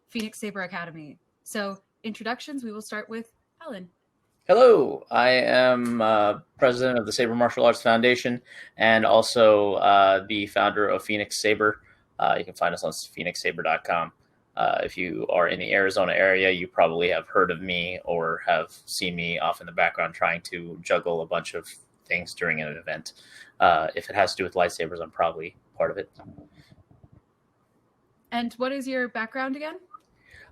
Phoenix Saber Academy. So introductions, we will start with Alan. Hello, I am president of the Saber Martial Arts Foundation and also the founder of Phoenix Saber. You can find us on phoenixsaber.com. If you are in the Arizona area, you probably have heard of me or have seen me off in the background trying to juggle a bunch of things during an event. If it has to do with lightsabers, I'm probably part of it. And what is your background again?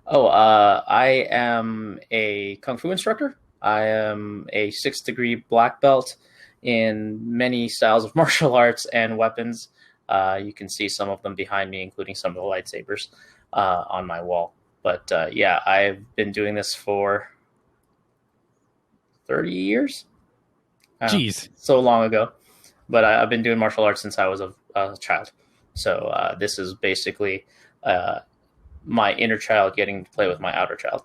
I am a Kung Fu instructor. I am a 6th degree black belt in many styles of martial arts and weapons. You can see some of them behind me, including some of the lightsabers on my wall. But yeah, I've been doing this for 30 years. Jeez. So long ago. But I've been doing martial arts since I was a child. So this is basically my inner child getting to play with my outer child.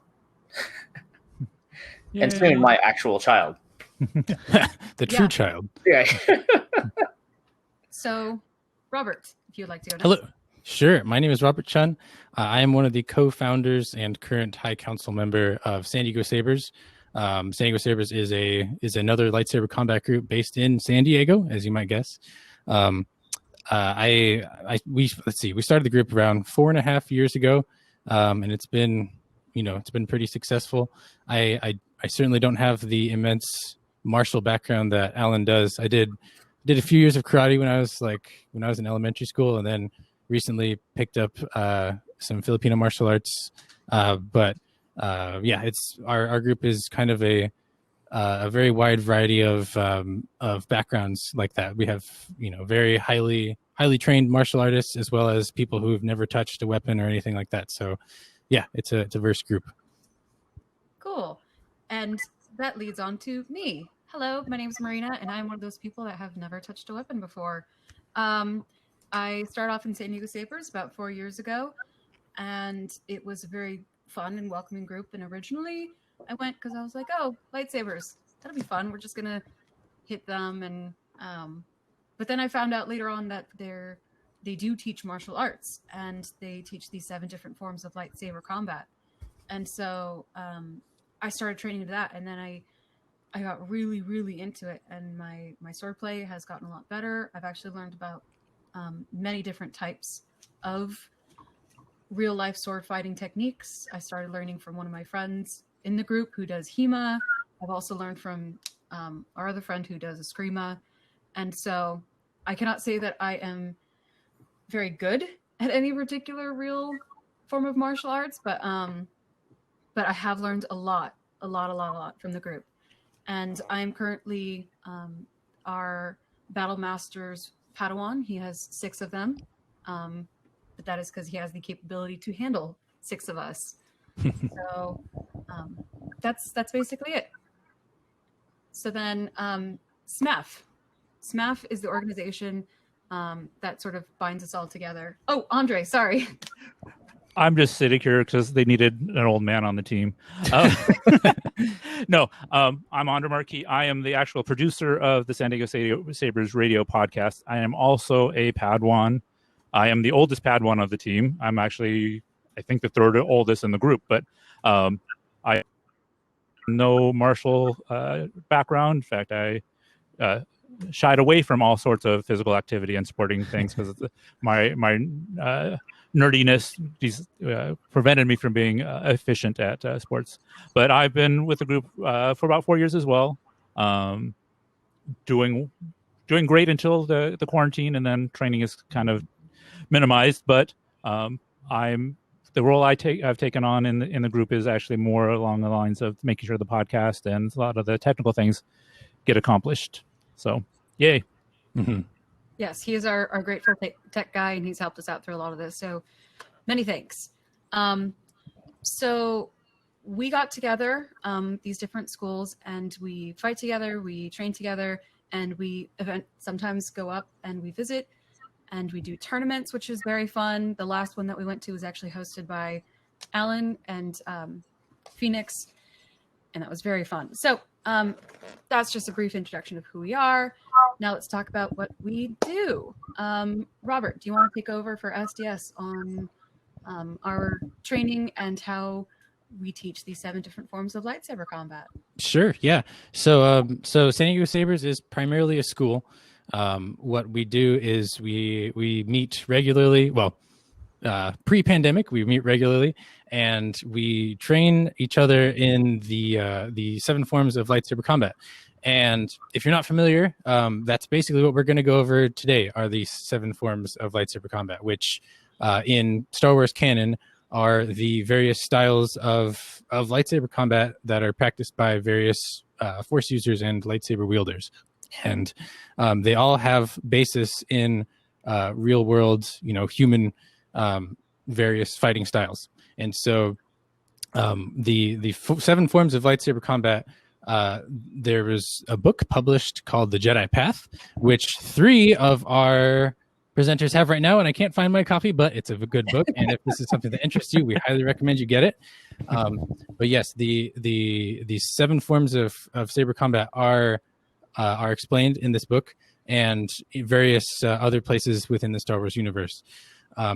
And soon my actual child. The true child. Yeah. So, Robert, if you'd like to go next. Hello. Sure. My name is Robert Chun. I am one of the co-founders and current High Council member of Sango Sabers. Sango Service is another lightsaber combat group based in San Diego, as you might guess. We started the group around 4.5 years ago, and it's been pretty successful. I certainly don't have the immense martial background that Alan does. I did a few years of karate when I was in elementary school, and then recently picked up some Filipino martial arts. It's our group is kind of a very wide variety of backgrounds like that. We have very highly trained martial artists as well as people who have never touched a weapon or anything like that. So yeah, it's a diverse group. Cool. And that leads on to me. Hello, my name is Marina, and I'm one of those people that have never touched a weapon before. I started off in Sango Sabers about 4 years ago, and it was a very fun and welcoming group. And originally I went because I was like, oh, lightsabers, that'll be fun. We're just going to hit them. And but then I found out later on that they do teach martial arts, and they teach these 7 different forms of lightsaber combat. And so I started training to that, and then I got really, really into it, and my swordplay has gotten a lot better. I've actually learned about many different types of real life sword fighting techniques. I started learning from one of my friends in the group who does HEMA. I've also learned from our other friend who does Eskrima. And so I cannot say that I am very good at any particular real form of martial arts, but I have learned a lot from the group. And I'm currently our Battle Master's Padawan. He has 6 of them. But that is because he has the capability to handle 6 of us. So that's basically it. So then SMAF. SMAF is the organization that sort of binds us all together. Oh, Andre, sorry. I'm just sitting here because they needed an old man on the team. No, I'm Andre Marquis. I am the actual producer of the Sango Sabers radio podcast. I am also a Padawan. I am the oldest Padawan of the team. I'm actually, I think, the 3rd oldest in the group, but I have no martial background. In fact, I shied away from all sorts of physical activity and sporting things because my nerdiness prevented me from being efficient at sports. But I've been with the group for about 4 years as well, doing great until the quarantine, and then training is kind of minimized. But the role I've taken on in the group is actually more along the lines of making sure the podcast and a lot of the technical things get accomplished. So, yay. Mm-hmm. Yes, he is our grateful tech guy, and he's helped us out through a lot of this. So many thanks. So we got together, these different schools, and we fight together, we train together, and we sometimes go up and we visit, and we do tournaments, which is very fun. The last one that we went to was actually hosted by Alan and Phoenix, and that was very fun. So that's just a brief introduction of who we are. Now let's talk about what we do. Robert, do you want to take over for SDS on our training and how we teach these 7 different forms of lightsaber combat. Sure. Yeah. So Sango Sabers is primarily a school. What we do is we meet regularly. Well, pre-pandemic, we meet regularly, and we train each other in the 7 forms of lightsaber combat. And if you're not familiar, that's basically what we're going to go over today. Are these 7 forms of lightsaber combat, which in Star Wars canon are the various styles of lightsaber combat that are practiced by various Force users and lightsaber wielders, and they all have basis in real world, human various fighting styles. And so the 7 forms of lightsaber combat. There was a book published called The Jedi Path, which 3 of our presenters have right now, and I can't find my copy, but it's a good book. And if this is something that interests you, we highly recommend you get it. But yes, the 7 forms of saber combat are explained in this book and in various other places within the Star Wars universe.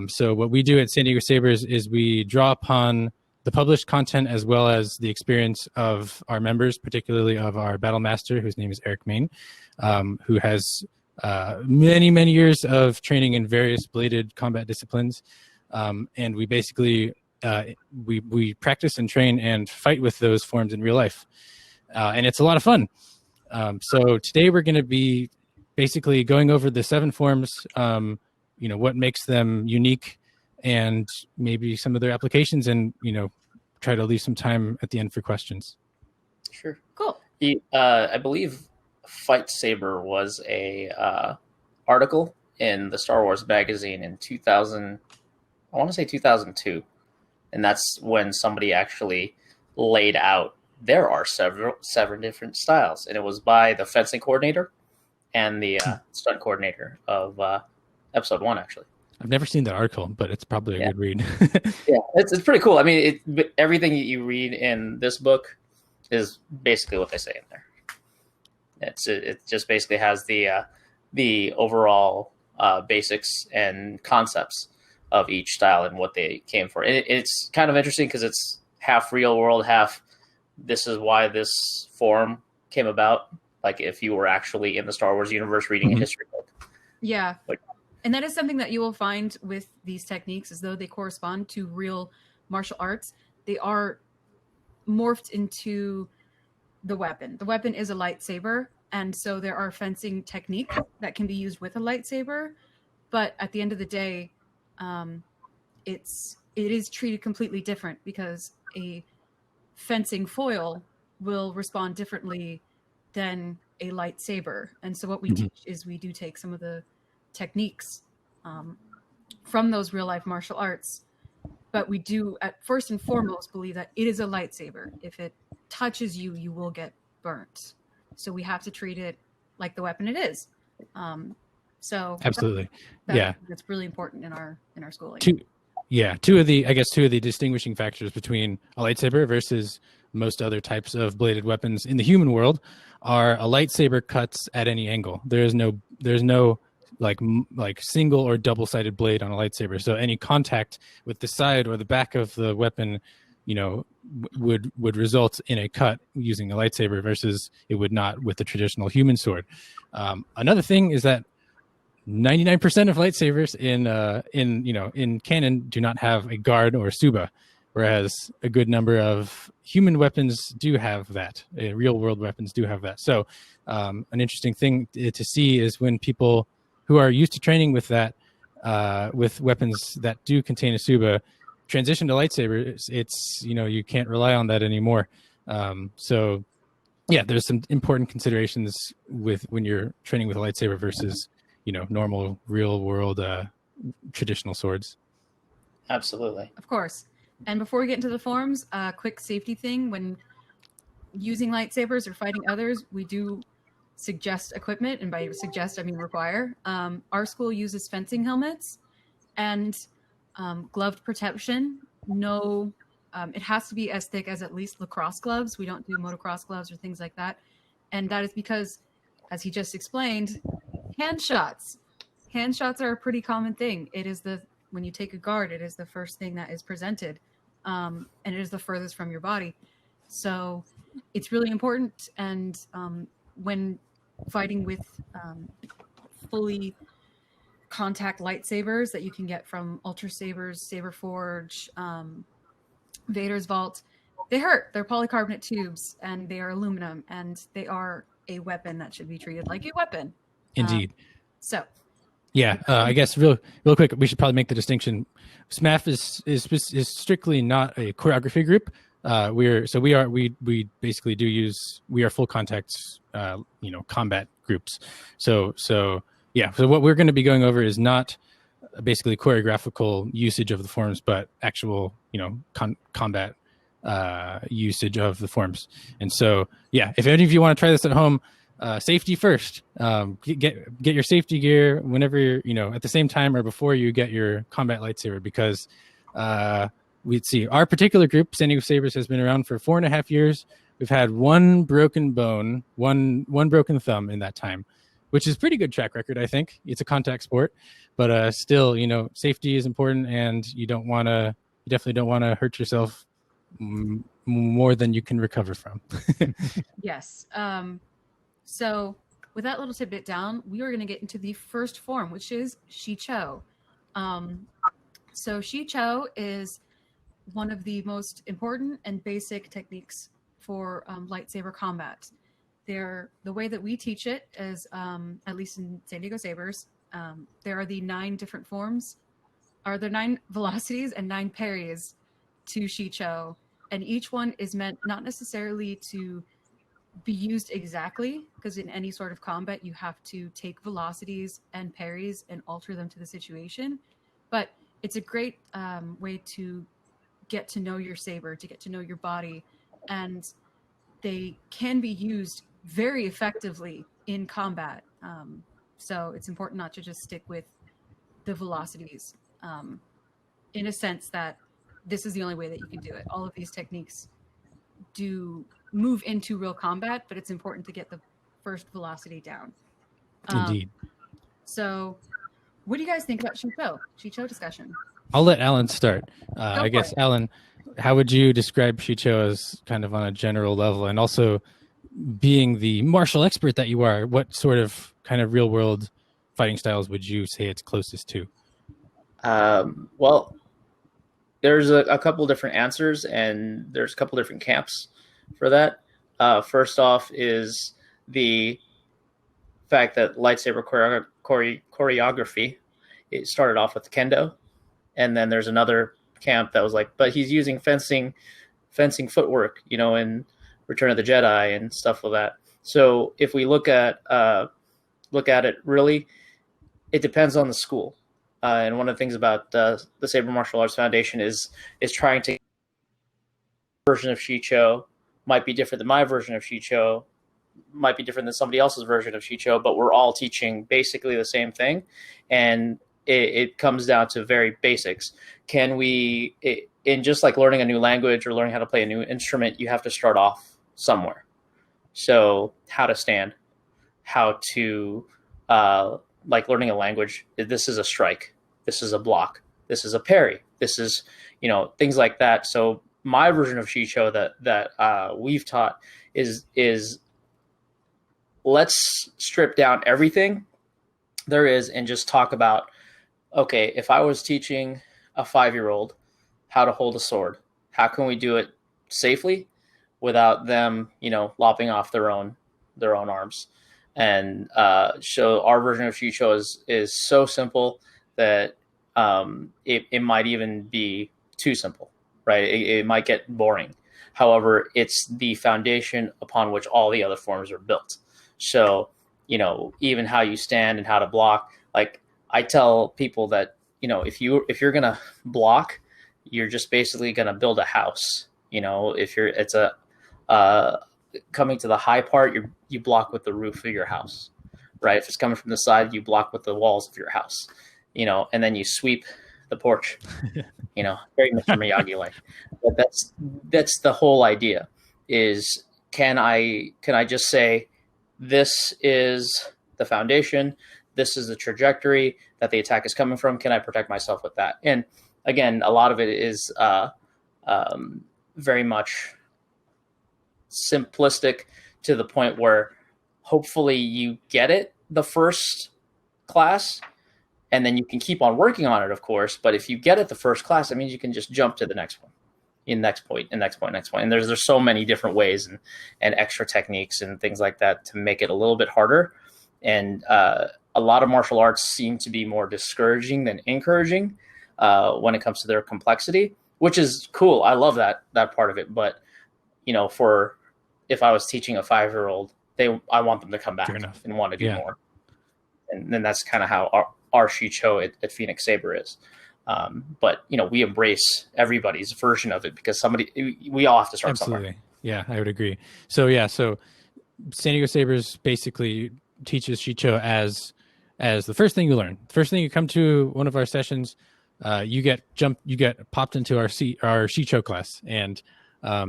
So what we do at San Diego Sabers is we draw upon the published content as well as the experience of our members, particularly of our battle master, whose name is Eric Main, who has many years of training in various bladed combat disciplines, and we basically we practice and train and fight with those forms in real life, and it's a lot of fun. So today we're going to be basically going over the 7 forms, what makes them unique, and maybe some of their applications, and try to leave some time at the end for questions. Sure. Cool. I believe Fight Saber was a article in the Star Wars magazine in 2000. I want to say 2002, and that's when somebody actually laid out there are 7 different styles, and it was by the fencing coordinator and the stunt coordinator of episode 1, actually. I've never seen that article, but it's probably a good read. Yeah, it's pretty cool. I mean, everything you read in this book is basically what they say in there. It just basically has the overall basics and concepts of each style and what they came for. And it's kind of interesting because it's half real world, half this is why this form came about. Like if you were actually in the Star Wars universe reading a history book. Yeah. And that is something that you will find with these techniques, as though they correspond to real martial arts. They are morphed into the weapon. The weapon is a lightsaber, and so there are fencing techniques that can be used with a lightsaber. But at the end of the day, it is treated completely different because a fencing foil will respond differently than a lightsaber. And so what we teach is we do take some of the techniques from those real life martial arts, but we do at first and foremost believe that it is a lightsaber. If it touches you, you will get burnt. So we have to treat it like the weapon it is. So absolutely, that's really important in our schooling. Two of the distinguishing factors between a lightsaber versus most other types of bladed weapons in the human world are a lightsaber cuts at any angle. There's no like single or double-sided blade on a lightsaber. So any contact with the side or the back of the weapon, would result in a cut using a lightsaber versus it would not with the traditional human sword. Another thing is that 99% of lightsabers in canon do not have a guard or a suba, whereas a good number of human weapons do have that. Real world weapons do have that. So an interesting thing to see is when people who are used to training with that, with weapons that do contain a suba, transition to lightsabers, it's, you can't rely on that anymore. So yeah, there's some important considerations with when you're training with a lightsaber versus, normal real world traditional swords. Absolutely. Of course. And before we get into the forms, a quick safety thing. When using lightsabers or fighting others, we do suggest equipment, and by suggest I mean require. Our school uses fencing helmets and gloved protection. It has to be as thick as at least lacrosse gloves. We don't do motocross gloves or things like that, and that is because, as he just explained, hand shots are a pretty common thing. It is the when you take a guard, it is the first thing that is presented, and it is the furthest from your body. So it's really important. And when fighting with fully contact lightsabers that you can get from Ultra Sabers, Saber Forge, Vader's Vault, they hurt. They're polycarbonate tubes, and they are aluminum, and they are a weapon that should be treated like a weapon. Indeed. So, yeah, I guess real quick, we should probably make the distinction. SMAF is strictly not a choreography group. We basically we are full contacts, combat groups. So what we're going to be going over is not basically choreographical usage of the forms, but actual, combat usage of the forms. And so, yeah, if any of you want to try this at home, safety first. Get your safety gear whenever you're, at the same time or before you get your combat lightsaber, because we'd see our particular group, Sango Sabers, has been around for 4.5 years. We've had one broken bone, one broken thumb in that time, which is pretty good track record, I think. It's a contact sport, but still, safety is important, and you definitely don't want to hurt yourself more than you can recover from. Yes. So with that little tidbit down, we are going to get into the first form, which is Shicho. So Shicho is one of the most important and basic techniques for lightsaber combat. The way that we teach it is, at least in San Diego Sabers, there are the 9 different forms, are there 9 velocities and 9 parries to Shicho, and each one is meant not necessarily to be used exactly, because in any sort of combat you have to take velocities and parries and alter them to the situation, but it's a great way to get to know your saber, to get to know your body, and they can be used very effectively in combat. So it's important not to just stick with the velocities, in a sense that this is the only way that you can do it. All of these techniques do move into real combat, but it's important to get the first velocity down. Indeed. So what do you guys think about Shicho discussion? I'll let Alan start. I guess, Alan, how would you describe Shicho as kind of on a general level? And also, being the martial expert that you are, what sort of kind of real world fighting styles would you say it's closest to? Well, there's a couple different answers, and there's a couple different camps for that. First off is the fact that lightsaber choreography, it started off with kendo, and then there's another camp that was like, but he's using fencing footwork, in Return of the Jedi and stuff like that. So if we look at it, really, it depends on the school. And one of the things about the Saber Martial Arts Foundation is trying to version of Shicho might be different than my version of Shicho, might be different than somebody else's version of Shicho, but we're all teaching basically the same thing, and it comes down to very basics. In just like learning a new language or learning how to play a new instrument, you have to start off somewhere. So how to stand, how to like learning a language, this is a strike, this is a block, this is a parry, this is, things like that. So my version of Shicho that we've taught is let's strip down everything there is and just talk about, okay, if I was teaching a 5-year-old how to hold a sword, how can we do it safely without them, lopping off their own arms? And so our version of Shicho is so simple that it might even be too simple, right? It might get boring. However, it's the foundation upon which all the other forms are built. So, even how you stand and how to block, like I tell people that, if you're going to block, you're just basically going to build a house. It's coming to the high part, you block with the roof of your house, right? If it's coming from the side, you block with the walls of your house, and then you sweep the porch, very Mr. Miyagi like. But that's the whole idea. Is can I just say, this is the foundation, this is the trajectory that the attack is coming from. Can I protect myself with that? And again, a lot of it is very much simplistic to the point where hopefully you get it the first class, and then you can keep on working on it, of course. But if you get it the first class, that means you can just jump to the next one, next point. And there's so many different ways and extra techniques and things like that to make it a little bit harder. And a lot of martial arts seem to be more discouraging than encouraging when it comes to their complexity, which is cool. I love that part of it. But if I was teaching a 5-year-old, I want them to come back and want to do more. And then that's kind of how our Shicho at Phoenix Saber is. But we embrace everybody's version of it because we all have to start somewhere. Yeah, I would agree. So San Diego Sabers basically teaches Shicho as the first thing you learn. First thing you come to one of our sessions, you get popped into our Shicho class, and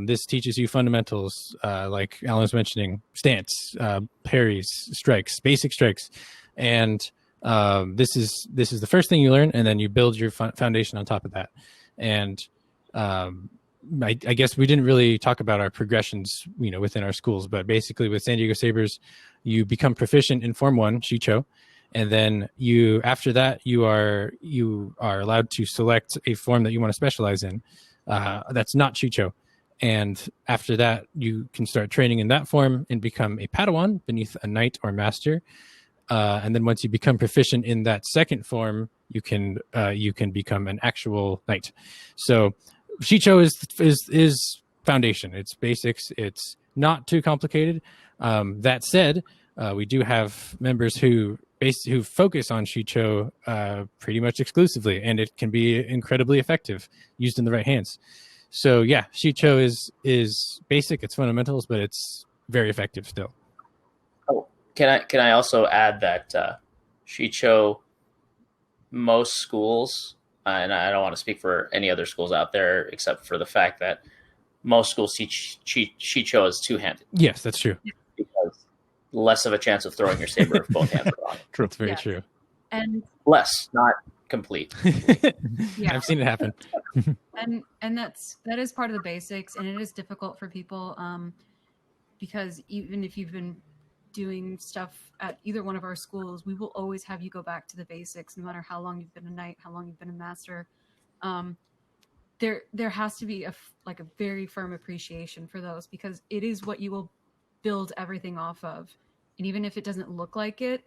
this teaches you fundamentals, like Alan was mentioning, stance, parries, strikes, basic strikes, and this is the first thing you learn, and then you build your foundation on top of that. And I guess we didn't really talk about our progressions, within our schools, but basically with San Diego Sabers, you become proficient in Form 1 Shicho, and then after that you are allowed to select a form that you want to specialize in. That's not Shicho. And after that, you can start training in that form and become a Padawan beneath a knight or master. And then once you become proficient in that second form, you can become an actual knight. So Shicho is foundation. It's basics. It's not too complicated. That said, we do have members who focus on Shicho pretty much exclusively, and it can be incredibly effective used in the right hands. So yeah, Shicho is basic, it's fundamentals, but it's very effective still. Oh, can I also add that Shicho, most schools, and I don't want to speak for any other schools out there, except for the fact that most schools teach Shicho as two-handed. Yes, that's true. Because less of a chance of throwing your saber if both hands are on. True, that's very true. And less, not complete. Yeah, I've seen it happen. and that is part of the basics, and it is difficult for people because even if you've been doing stuff at either one of our schools, we will always have you go back to the basics, no matter how long you've been a knight, how long you've been a master. There has to be a very firm appreciation for those, because it is what you will build everything off of. And even if it doesn't look like it,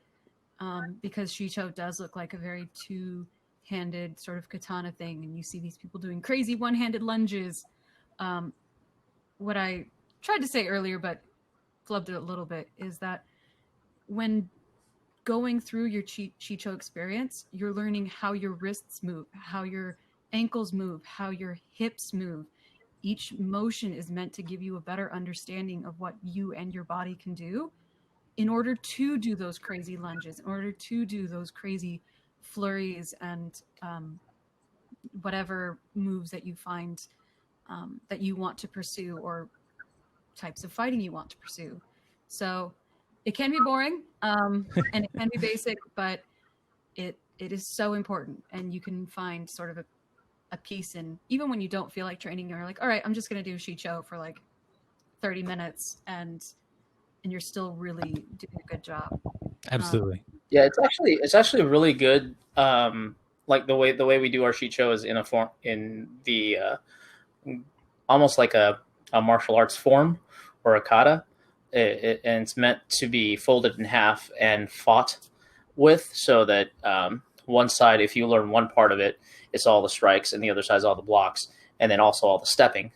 because Shicho does look like a very two-handed sort of katana thing, and you see these people doing crazy one-handed lunges. What I tried to say earlier, but flubbed it a little bit, is that when going through your Shicho experience, you're learning how your wrists move, how your ankles move, how your hips move. Each motion is meant to give you a better understanding of what you and your body can do in order to do those crazy lunges, in order to do those crazy flurries and whatever moves that you find that you want to pursue, or types of fighting you want to pursue. So it can be boring and it can be basic, but it is so important. And you can find sort of a piece in, even when you don't feel like training, you're like, all right, I'm just going to do Shicho for like 30 minutes and you're still really doing a good job. Absolutely. Yeah, it's actually really good. Like the way we do our Shicho is in a form, in the almost like a martial arts form or a kata. And it's meant to be folded in half and fought with, so that one side, if you learn one part of it, it's all the strikes, and the other side is all the blocks, and then also all the stepping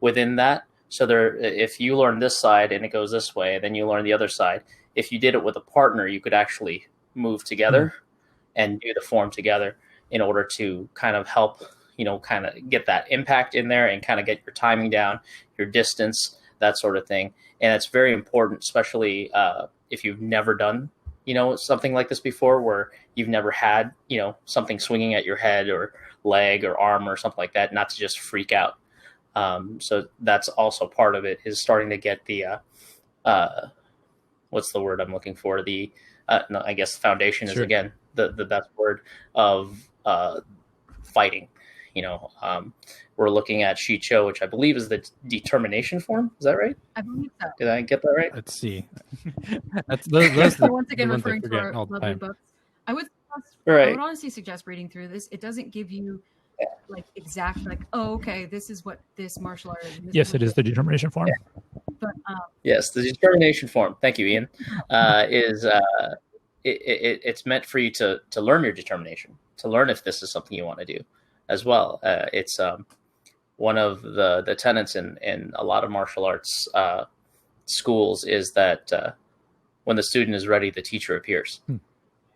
within that. So if you learn this side and it goes this way, then you learn the other side. If you did it with a partner, you could actually move together and do the form together in order to kind of help, kind of get that impact in there and kind of get your timing down, your distance, that sort of thing. And it's very important, especially if you've never done, something like this before, where you've never had, something swinging at your head or leg or arm or something like that, not to just freak out. So that's also part of it, is starting to get the, what's the word I'm looking for? The no, I guess foundation is Sure. again the best word of fighting. We're looking at Shicho, which I believe is the determination form. Is that right? I believe so. Did I get that right? Let's see. Those are Once again, the ones I referring to forget our all the lovely time. books. I would Right. honestly suggest reading through this. It doesn't give you like exact oh, okay, this is what this martial art is. Yes, it is the determination form. But Yes, the determination form. Thank you, Ian. It's meant for you to learn your determination, to learn if this is something you want to do, as well. It's one of the tenets in a lot of martial arts schools is that when the student is ready, the teacher appears.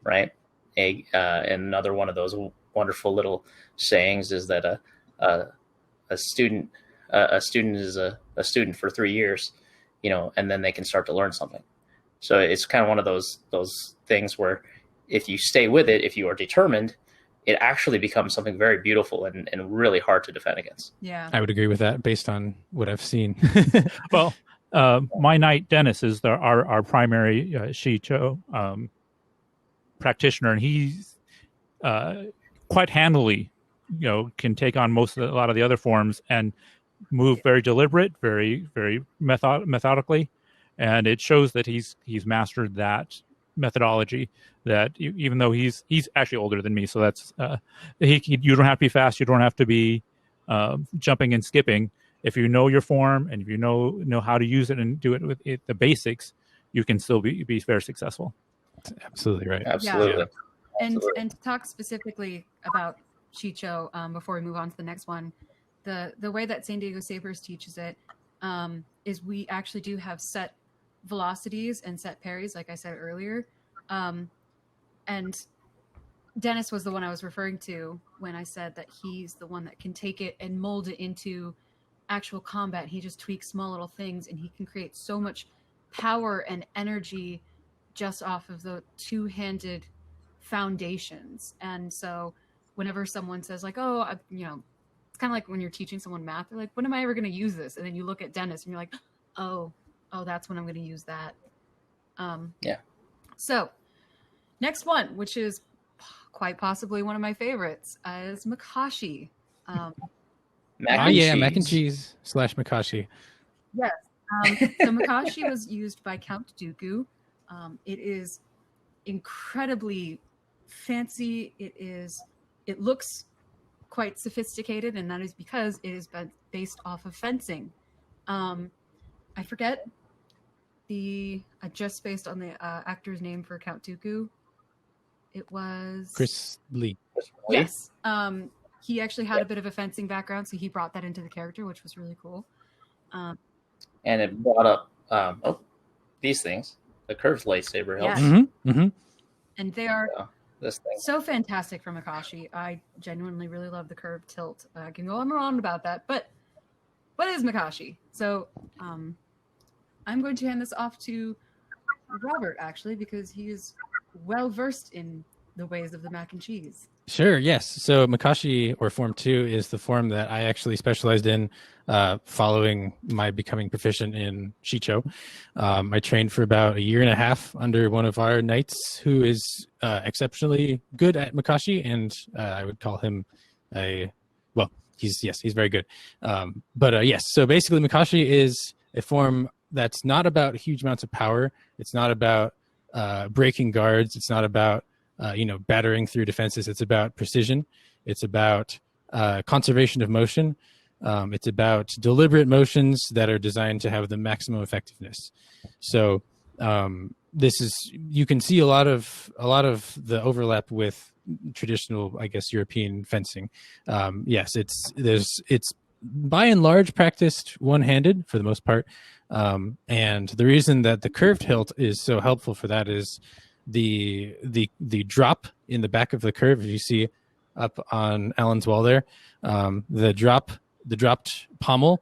Right. And another one of those wonderful little sayings is that a student is a student for 3 years, and then they can start to learn something. So it's kind of one of those things where if you stay with it, if you are determined, it actually becomes something very beautiful and really hard to defend against. yeah, I would agree with that based on what I've seen. Well, my knight Dennis is our primary Shicho practitioner, and he's quite handily, can take on a lot of the other forms and move very deliberate, very very methodically, and it shows that he's mastered that methodology. That even though he's actually older than me, so that's you don't have to be fast, you don't have to be jumping and skipping. If you know your form and if you know how to use it and do it with the basics, you can still be very successful. Absolutely right. Absolutely. Yeah. Absolutely. And to talk specifically about Shicho before we move on to the next one, the way that San Diego Sabers teaches it is we actually do have set velocities and set parries, like I said earlier. And Dennis was the one I was referring to when I said that he's the one that can take it and mold it into actual combat. He just tweaks small little things and he can create so much power and energy just off of the two-handed foundations. And so whenever someone says like, oh, it's kind of like when you're teaching someone math, they're like, when am I ever going to use this? And then you look at Dennis and you're like, oh, that's when I'm going to use that. Yeah. So next one, which is quite possibly one of my favorites, is Makashi. Mac and cheese / Makashi. Yes. So Makashi was used by Count Dooku. It is incredibly fancy. It looks quite sophisticated, and that is because it is based off of fencing. I forget just based on the actor's name for Count Dooku. It was Chris Lee. Yes. He actually had a bit of a fencing background, so he brought that into the character, which was really cool. And it brought up these things. The curved lightsaber helps. Yes. Mm-hmm. Mm-hmm. And they are This thing. so fantastic for Makashi. I genuinely really love the curved tilt. I can go on and on about that, but what is Makashi? So I'm going to hand this off to Robert, actually, because he is well versed in the ways of the mac and cheese. Sure, yes. So Makashi, or Form 2, is the form that I actually specialized in following my becoming proficient in Shicho. I trained for about a year and a half under one of our knights who is exceptionally good at Makashi, and I would call him he's very good. Yes, so basically Makashi is a form that's not about huge amounts of power. It's not about breaking guards. It's not about battering through defenses. It's about precision. It's about conservation of motion. It's about deliberate motions that are designed to have the maximum effectiveness. So you can see a lot of the overlap with traditional, I guess, European fencing. Yes, it's by and large practiced one-handed for the most part. And the reason that the curved hilt is so helpful for that is the drop in the back of the curve, as you see up on Alan's wall there, the dropped pommel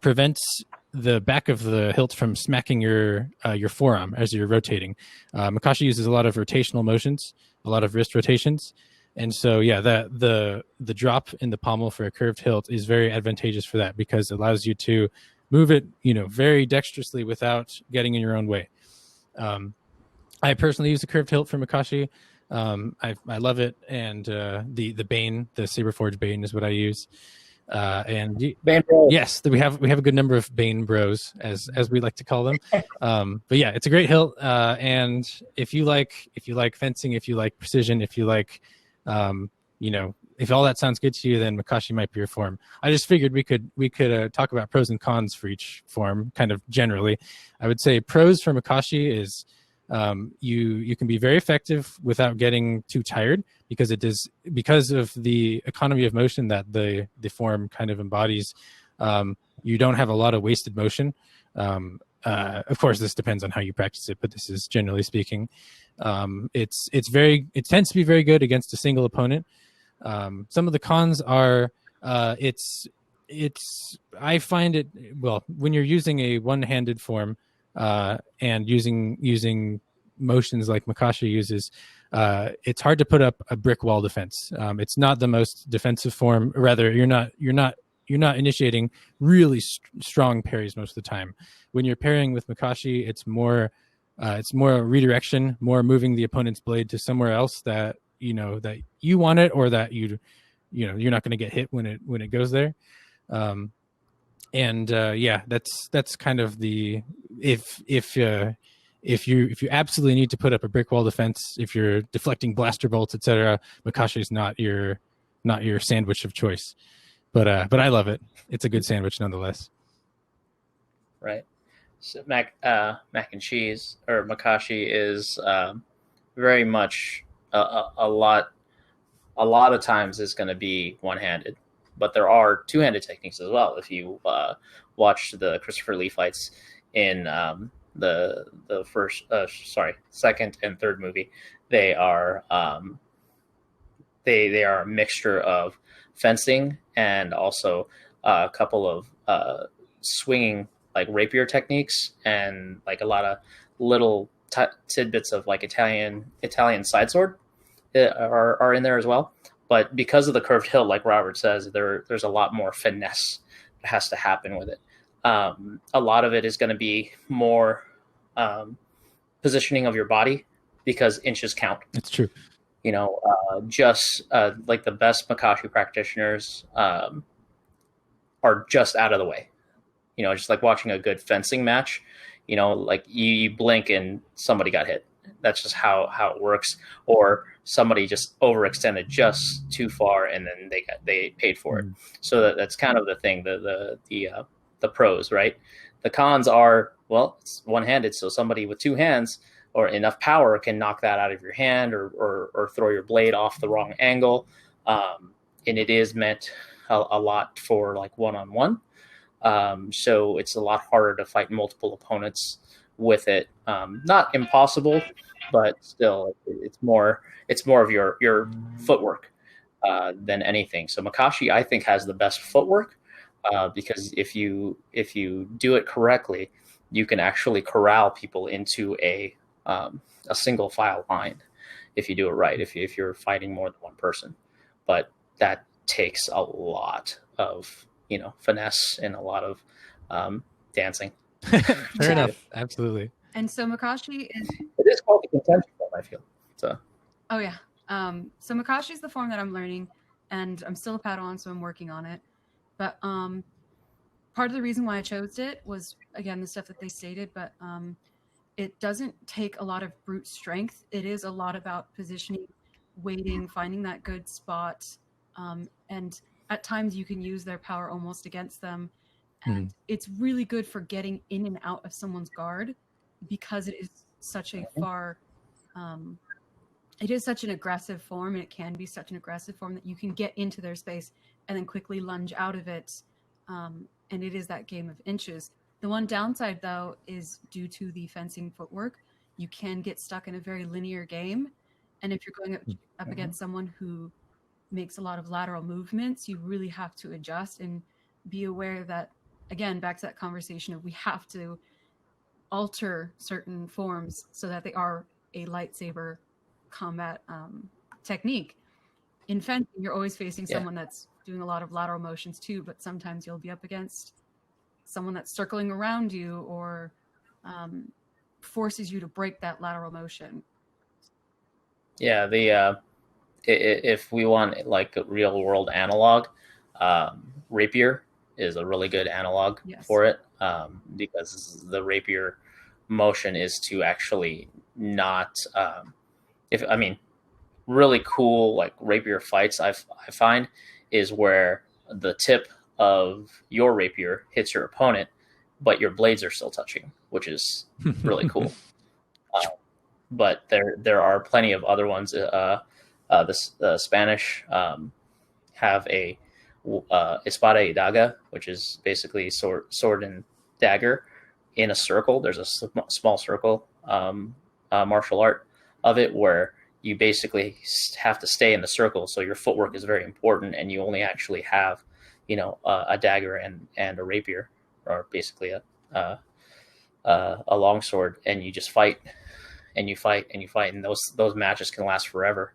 prevents the back of the hilt from smacking your forearm as you're rotating. Makashi uses a lot of rotational motions, a lot of wrist rotations, and so the drop in the pommel for a curved hilt is very advantageous for that because it allows you to move it very dexterously without getting in your own way. I personally use the curved hilt for Makashi. I love it, and the Bane, the Saberforge Bane, is what I use. Bane Bros. Yes, we have a good number of Bane Bros, as we like to call them. But yeah, it's a great hilt, and if you like fencing, if you like precision, if you like, if all that sounds good to you, then Makashi might be your form. I just figured we could talk about pros and cons for each form, kind of generally. I would say pros for Makashi is you can be very effective without getting too tired, because because of the economy of motion that the form kind of embodies. You don't have a lot of wasted motion. Of course, this depends on how you practice it, but this is generally speaking. It tends to be very good against a single opponent. Some of the cons are I find it, well, when you're using a one-handed form and using motions like Makashi uses, it's hard to put up a brick wall defense. It's not the most defensive form. Rather, you're not initiating really strong parries most of the time. When you're parrying with Makashi, it's more redirection, more moving the opponent's blade to somewhere else that you want it, or that you're not going to get hit when it goes there. That's kind of the if you absolutely need to put up a brick wall defense, if you're deflecting blaster bolts, etc., Makashi is not your sandwich of choice. But I love it. It's a good sandwich nonetheless. Right. So mac and cheese, or Makashi, is very much a lot of times is going to be one-handed, but there are two-handed techniques as well. If you watch the Christopher Lee fights in the second and third movie, they are they are a mixture of fencing and also a couple of swinging, like rapier techniques, and like a lot of little tidbits of like Italian side sword are in there as well. But because of the curved hilt, like Robert says, there's a lot more finesse that has to happen with it. A lot of it is going to be more positioning of your body, because inches count. It's true. Just like the best Makashi practitioners are just out of the way. Just like watching a good fencing match, like you blink and somebody got hit. That's just how it works. Or somebody just overextended just too far, and then they paid for it. So that's kind of the thing. The pros, right? The cons are, well, it's one-handed, so somebody with two hands or enough power can knock that out of your hand, or throw your blade off the wrong angle. And it is meant a lot for like one-on-one. So it's a lot harder to fight multiple opponents with it. Not impossible, but still, it's more of your footwork than anything. So Makashi, I think, has the best footwork, because if you do it correctly, you can actually corral people into a single file line if you do it right. If you're fighting more than one person, but that takes a lot of finesse and a lot of dancing. Fair enough. Absolutely. And so Makashi it is called the contention form, I feel. So. Oh yeah. So Makashi is the form that I'm learning, and I'm still a Padawan, so I'm working on it. But part of the reason why I chose it was, again, the stuff that they stated, but it doesn't take a lot of brute strength. It is a lot about positioning, waiting, finding that good spot, and at times you can use their power almost against them. And it's really good for getting in and out of someone's guard, because it is such a it is such an aggressive form, and it can be such an aggressive form that you can get into their space and then quickly lunge out of it. And it is that game of inches. The one downside, though, is due to the fencing footwork, you can get stuck in a very linear game. And if you're going up against someone who makes a lot of lateral movements, you really have to adjust and be aware that, again, back to that conversation of we have to alter certain forms so that they are a lightsaber combat technique. In fencing, you're always facing someone that's doing a lot of lateral motions too, but sometimes you'll be up against someone that's circling around you, or forces you to break that lateral motion. Yeah, if we want like a real world analog, rapier is a really good analog for it, because the rapier motion is to actually not really cool like rapier fights I find is where the tip of your rapier hits your opponent, but your blades are still touching, which is really cool. But there are plenty of other ones. The Spanish have a espada y daga, which is basically sword and dagger in a circle. There's a small circle martial art of it where you basically have to stay in the circle. So your footwork is very important, and you only actually have, a dagger and a rapier, or basically a longsword, and you just fight. And you fight and you fight, and those matches can last forever.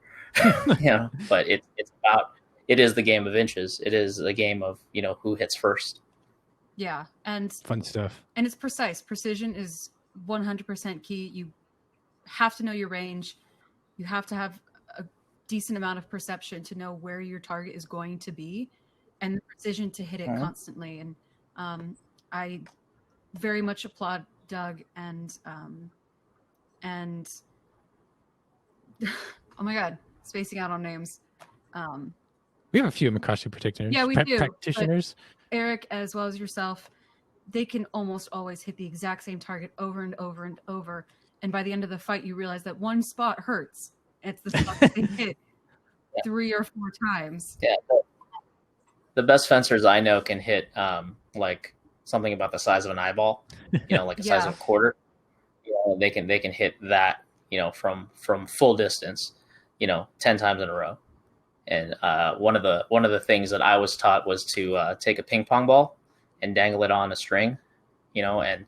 But it is the game of inches. It is a game of who hits first. Yeah, and fun stuff. And it's precise. Precision is 100% key. You have to know your range. You have to have a decent amount of perception to know where your target is going to be, and the precision to hit it constantly. And I very much applaud Doug and oh my god, spacing out on names. We have a few Makashi practitioners. Yeah, we do. Practitioners. Eric, as well as yourself, they can almost always hit the exact same target over and over and over. And by the end of the fight, you realize that one spot hurts. It's the spot that they hit 3 or 4 times. Yeah. The best fencers I know can hit like something about the size of an eyeball, like the size of a quarter. They can hit that, from full distance, 10 times in a row. And one of the things that I was taught was to take a ping pong ball and dangle it on a string, and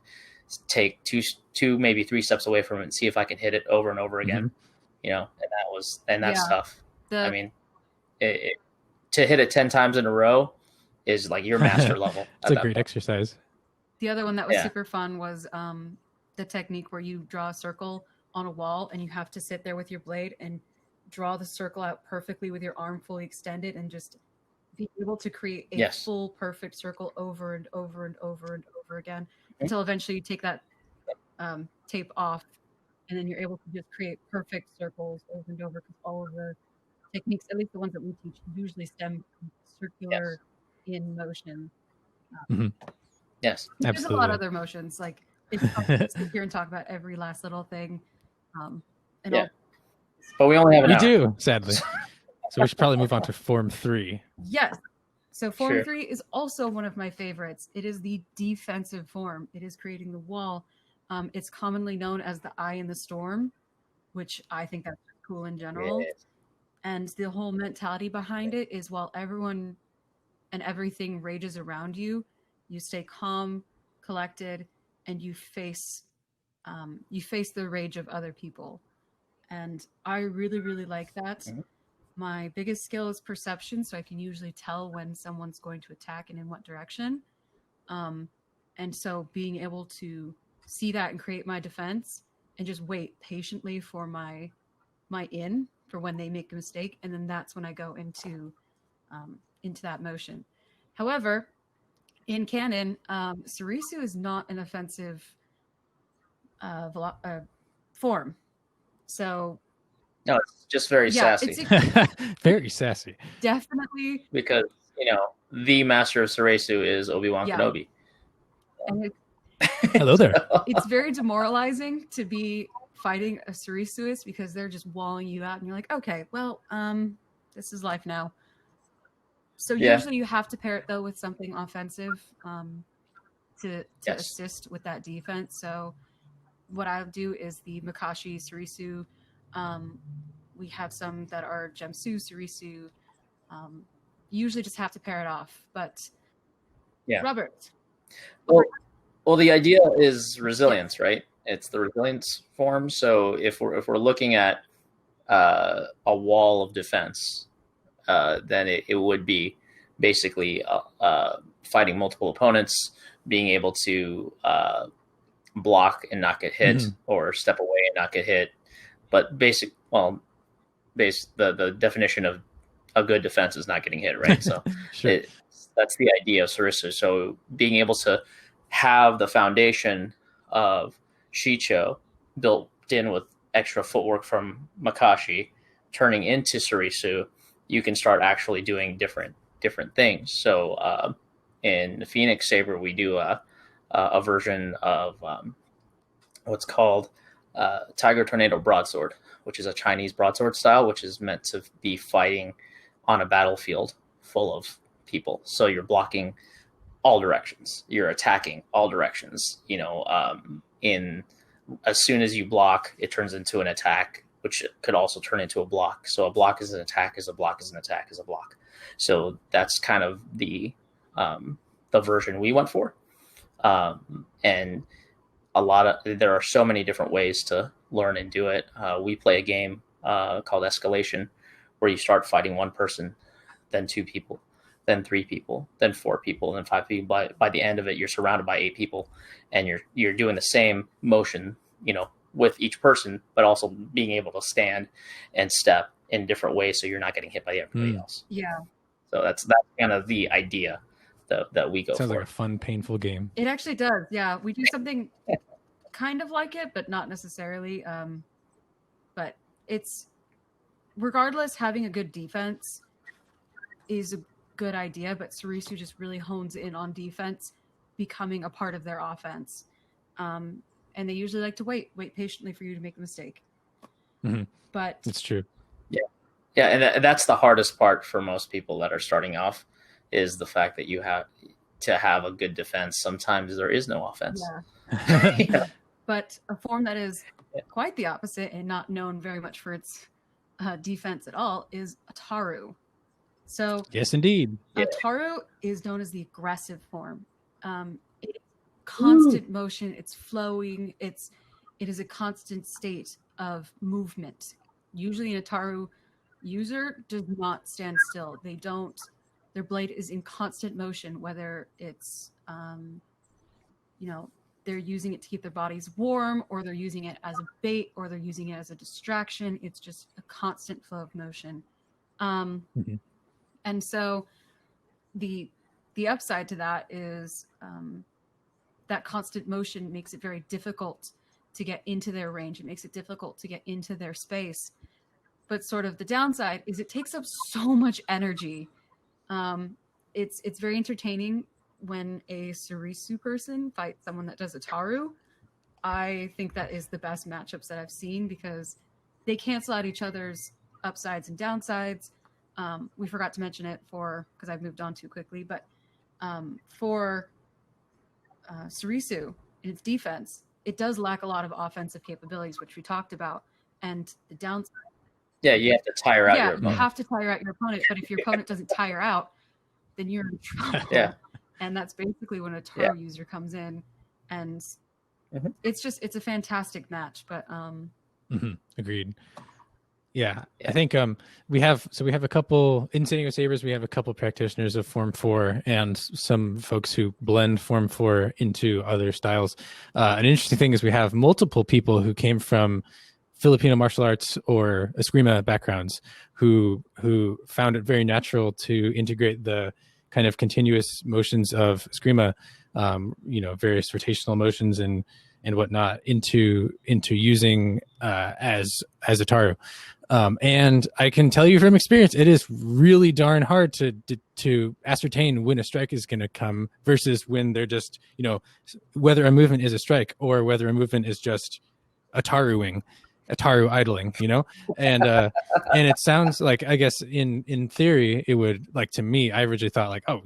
take two maybe 3 steps away from it and see if I can hit it over and over again, and that's tough. To hit it 10 times in a row is like your master level. It's a great exercise. The other one that was super fun was the technique where you draw a circle on a wall and you have to sit there with your blade and draw the circle out perfectly with your arm fully extended and just be able to create a full perfect circle over and over and over and over again until eventually you take that tape off, and then you're able to just create perfect circles over and over, because all of the techniques, at least the ones that we teach, usually stem from circular in motion. Yes, there's absolutely. a lot of other motions, like it's tough to sit here and talk about every last little thing. But we only have an hour. We do, sadly. So we should probably move on to Form 3. Yes. So Form 3 is also one of my favorites. It is the defensive form. It is creating the wall. It's commonly known as the Eye in the Storm, which I think that's cool in general. And the whole mentality behind it is while everyone and everything rages around you, you stay calm, collected, and you face the rage of other people. And I really, really like that. My biggest skill is perception, so I can usually tell when someone's going to attack and in what direction. And so being able to see that and create my defense and just wait patiently for my in for when they make a mistake, and then that's when I go into that motion. However, in canon, Surisu is not an offensive form. So no, it's just very sassy. Very sassy. Definitely. Because, the master of Surisu is Obi-Wan Kenobi. And hello there. It's very demoralizing to be fighting a Surisuist because they're just walling you out and you're like, okay, well, this is life now. So usually you have to pair it though with something offensive to assist with that defense. So what I'll do is the Makashi Surisu. We have some that are Gemsu Surisu. Usually just have to pair it off. But Robert. Well, the idea is resilience, right? It's the resilience form. So if we're looking at a wall of defense, then it would be basically fighting multiple opponents, being able to block and not get hit, Mhm. or step away and not get hit. But the definition of a good defense is not getting hit, right? So Sure. that's the idea of Sarissa. So being able to have the foundation of Shicho built in with extra footwork from Makashi turning into Sarisu, you can start actually doing different things. So in the Phoenix Saber, we do a version of what's called Tiger Tornado Broadsword, which is a Chinese broadsword style, which is meant to be fighting on a battlefield full of people. So you're blocking all directions. You're attacking all directions. In as soon as you block, it turns into an attack, which could also turn into a block. So a block is an attack, is a block is an attack, is a block. So that's kind of the version we went for. And there are so many different ways to learn and do it. We play a game called Escalation, where you start fighting one person, then 2 people, then 3 people, then 4 people, then 5 people. By the end of it, you're surrounded by 8 people, and you're doing the same motion, with each person, but also being able to stand and step in different ways, so you're not getting hit by everybody else. Yeah. So that's kind of the idea that we go Sounds for. like a fun, painful game. It actually does. Yeah, we do something kind of like it, but not necessarily. But it's, regardless, having a good defense is a good idea, but Sarisu just really hones in on defense becoming a part of their offense. And they usually like to wait patiently for you to make a mistake. Mm-hmm. But it's true. Yeah, and that's the hardest part for most people that are starting off, is the fact that you have to have a good defense. Sometimes there is no offense. Yeah. But a form that is quite the opposite and not known very much for its defense at all is Ataru. So yes, indeed. Ataru is known as the aggressive form. It's constant motion. It's flowing. It is a constant state of movement. Usually an Ataru user does not stand still. Their blade is in constant motion, whether it's, they're using it to keep their bodies warm, or they're using it as a bait, or they're using it as a distraction. It's just a constant flow of motion. And so the upside to that is that constant motion makes it very difficult to get into their range. It makes it difficult to get into their space. But sort of the downside is it takes up so much energy. It's very entertaining when a Sarisu person fights someone that does Ataru. I think that is the best matchups that I've seen, because they cancel out each other's upsides and downsides. We forgot to mention it because I've moved on too quickly, but for Sarisu in its defense, it does lack a lot of offensive capabilities, which we talked about. And the downside, yeah, you have to tire out your opponent. You have to tire out your opponent, but if your opponent doesn't tire out, then you're in trouble. Yeah. And that's basically when a Taru user comes in, and it's a fantastic match. But agreed. Yeah, I think we have a couple in Sango Sabers. We have a couple practitioners of Form 4 and some folks who blend Form 4 into other styles. An interesting thing is we have multiple people who came from Filipino martial arts or Eskrima backgrounds who found it very natural to integrate the kind of continuous motions of Eskrima, various rotational motions and whatnot into using as Ataru. And I can tell you from experience, it is really darn hard to ascertain when a strike is going to come versus when they're just, whether a movement is a strike or whether a movement is just Ataru idling, and it sounds like, I guess in theory, it would, like, to me, I originally thought like, oh,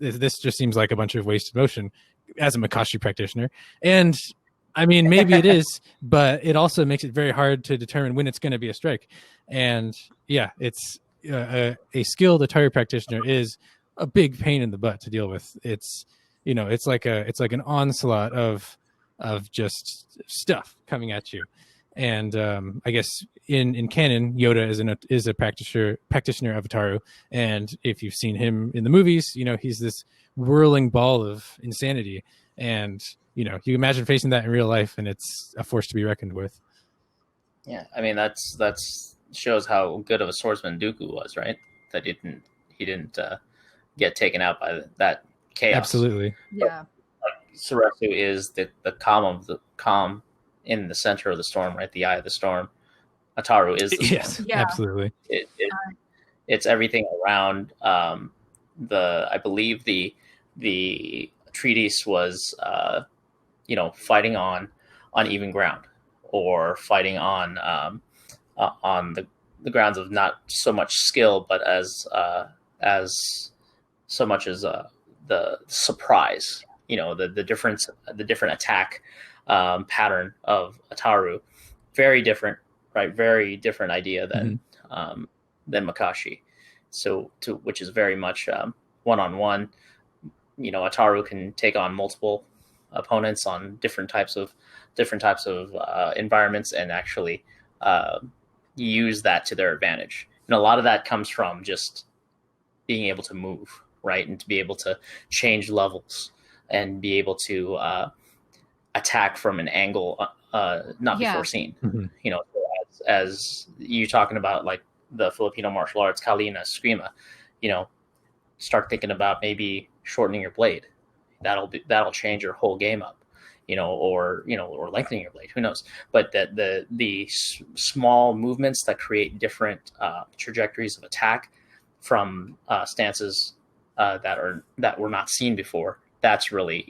this just seems like a bunch of wasted motion as a Makashi practitioner. And I mean, maybe it is, but it also makes it very hard to determine when it's going to be a strike. And yeah, it's a skilled Ataru practitioner is a big pain in the butt to deal with. It's, it's like an onslaught of just stuff coming at you. And I guess in canon, Yoda is a practitioner of Ataru. And if you've seen him in the movies, he's this whirling ball of insanity. And you imagine facing that in real life, and it's a force to be reckoned with. Yeah, I mean that's shows how good of a swordsman Dooku was, right? That he didn't get taken out by that chaos. Absolutely. Yeah. Soresu is the calm in the center of the storm, right? The eye of the storm. Ataru is the storm. Yes, Yeah. absolutely. It's everything around. I believe the treatise was fighting on even ground, or fighting on the grounds of not so much skill, but as so much as the surprise. The different attack pattern of Ataru, very different, right? Very different idea than Makashi. So which is very much one-on-one. Ataru can take on multiple opponents on different types of environments, and actually use that to their advantage. And a lot of that comes from just being able to move, right, and to be able to change levels and be able to attack from an angle not before seen. As you talking about, like the Filipino martial arts, Kalina, Eskrima, start thinking about maybe shortening your blade. That'll change your whole game up, or lengthening your blade. Who knows? But that the small movements that create different trajectories of attack from stances that were not seen before. That's really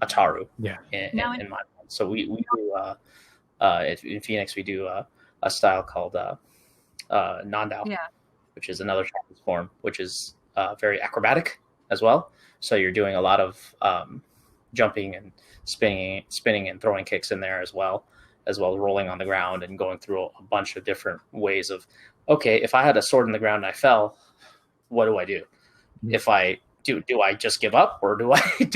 Ataru. Yeah. In my mind. So we do in Phoenix we do a style called Nandao, which is another Chinese form, which is very acrobatic as well. So you're doing a lot of jumping and spinning and throwing kicks in there as well as rolling on the ground and going through a bunch of different ways of, okay, if I had a sword in the ground and I fell, what do I do? If I do I just give up, or do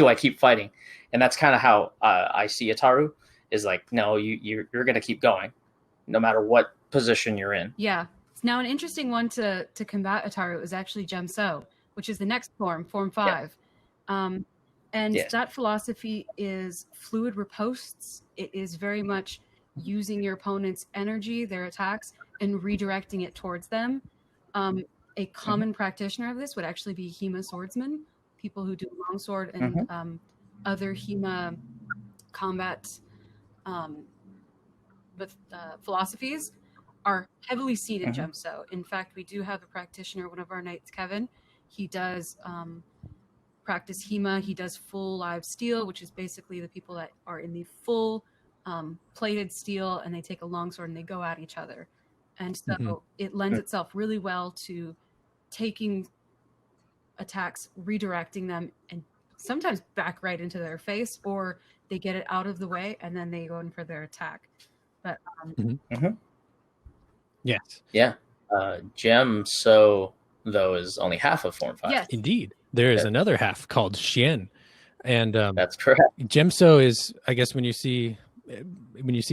I keep fighting? And that's kind of how I see Ataru, is like, no, you're going to keep going no matter what position you're in. Yeah. Now, an interesting one to combat Ataru is actually Gemso, which is the next form 5. That philosophy is fluid ripostes. It is very much using your opponent's energy, their attacks, and redirecting it towards them. A common practitioner of this would actually be Hema swordsmen, people who do longsword and other Hema combat with philosophies are heavily seen in Gemso. In fact, we do have a practitioner, one of our knights, Kevin. He does practice Hema. He does full live steel, which is basically the people that are in the full plated steel, and they take a longsword and they go at each other. And so it lends itself really well to taking attacks, redirecting them, and sometimes back right into their face, or they get it out of the way and then they go in for their attack. But yes, yeah, Gemso though is only half of Form 5. Yes, indeed. There is another half called Xian, and that's correct. Gemso is, I guess, when you see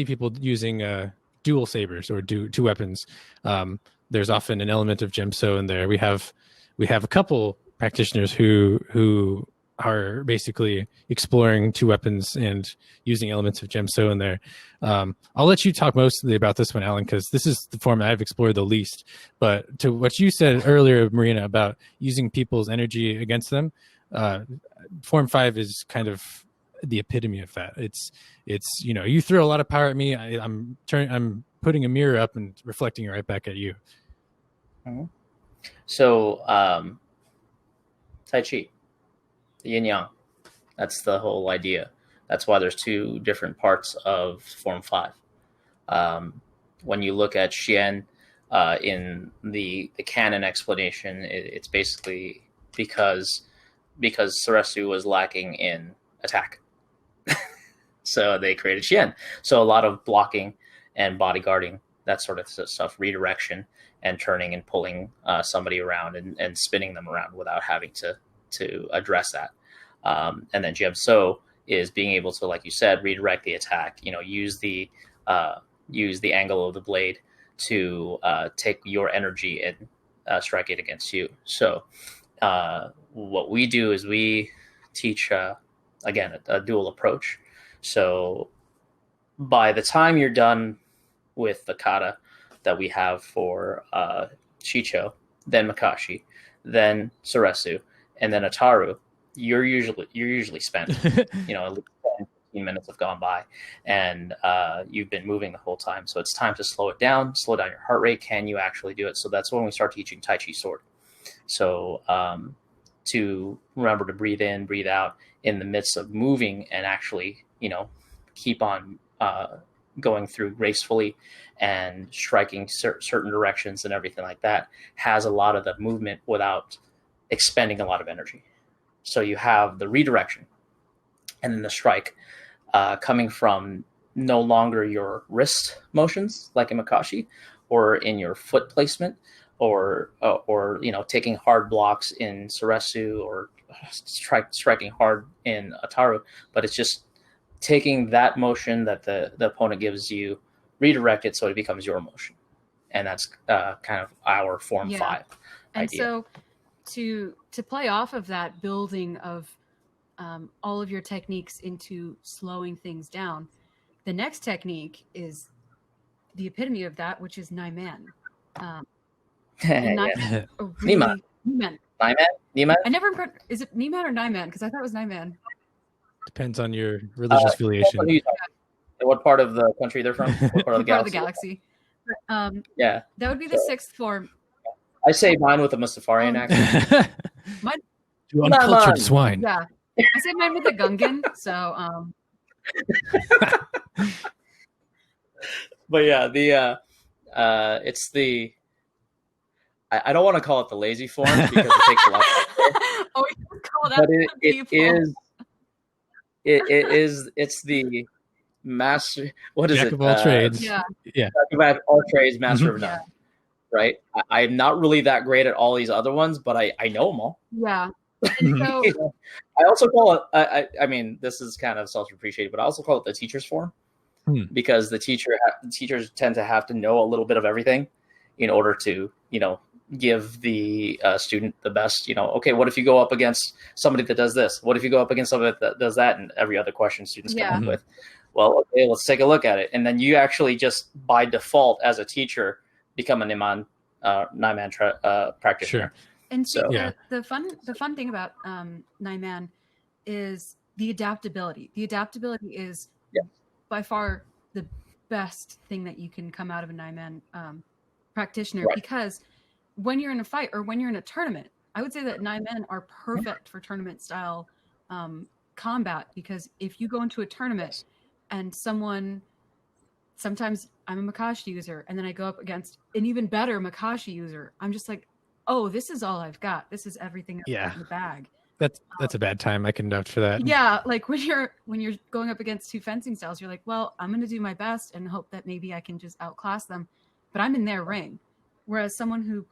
people using dual sabers or two weapons, there's often an element of Gemso in there. We have a couple practitioners who are basically exploring two weapons and using elements of Gemso in there. I'll let you talk mostly about this one, Alan, because this is the form I've explored the least. But to what you said earlier, Marina, about using people's energy against them, Form 5 is kind of the epitome of that. It's you throw a lot of power at me, I'm putting a mirror up and reflecting it right back at you. So Tai Chi, the yin yang, that's the whole idea. That's why there's two different parts of Form 5. When you look at Xian in the canon explanation, it's basically because Soresu was lacking in attack. So they created Xian. So a lot of blocking and bodyguarding, that sort of stuff, redirection and turning and pulling somebody around and spinning them around without having to address that. And then Gemso is being able to, like you said, redirect the attack, use the angle of the blade to take your energy and strike it against you. So what we do is we teach again, a dual approach. So by the time you're done with the kata that we have for Chicho, then Makashi, then Suresu, and then Ataru, you're usually spent. At least 10, 15 minutes have gone by, and you've been moving the whole time. So it's time to slow it down, slow down your heart rate. Can you actually do it? So that's when we start teaching Tai Chi Sword. So to remember to breathe in, breathe out in the midst of moving, and actually, keep on going through gracefully and striking certain directions and everything like that, has a lot of the movement without expending a lot of energy. So you have the redirection and then the strike coming from no longer your wrist motions like in Makashi, or in your foot placement, or taking hard blocks in Suresu, or striking hard in Ataru, but it's just taking that motion that the opponent gives you, redirect it so it becomes your motion. And that's kind of our Form 5 and idea. So to play off of that building of all of your techniques into slowing things down, the next technique is the epitome of that, which is Naiman. Niman. I never is it Niman or Naiman? Because I thought it was Naiman. Depends on your religious affiliation. What part of the country they're from? What part of the galaxy? But, yeah. That would be the sixth form. I say mine with a Mustafarian accent. Mine, you uncultured swine. Yeah. I say mine with a Gungan, so But yeah, it's the I don't want to call it the lazy form because it takes a lot. Oh, you call that? But it's the master. What is Jack it? of all trades. Yeah. Yeah. Jack of all trades, master of none. Yeah. Right. I'm not really that great at all these other ones, but I know them all. Yeah. And so, I also call it. I mean, this is kind of self-depreciating, but I also call it the teacher's form because the teachers tend to have to know a little bit of everything in order to give the student the best. Okay, what if you go up against somebody that does this? What if you go up against somebody that does that? And every other question students come up with. Well, okay, let's take a look at it, and then you actually just by default as a teacher become a Naiman practitioner. Sure. And so yeah. the fun thing about Naiman is the adaptability. The adaptability is by far the best thing that you can come out of a Naiman practitioner, because when you're in a fight or when you're in a tournament, I would say that Naiman are perfect for tournament style combat, because if you go into a tournament and sometimes I'm a Makashi user and then I go up against an even better Makashi user, I'm just like, oh, this is all I've got. This is everything in the bag. That's a bad time. I can vouch for that. Yeah, like when you're going up against two fencing styles, you're like, well, I'm going to do my best and hope that maybe I can just outclass them, but I'm in their ring. Whereas someone who,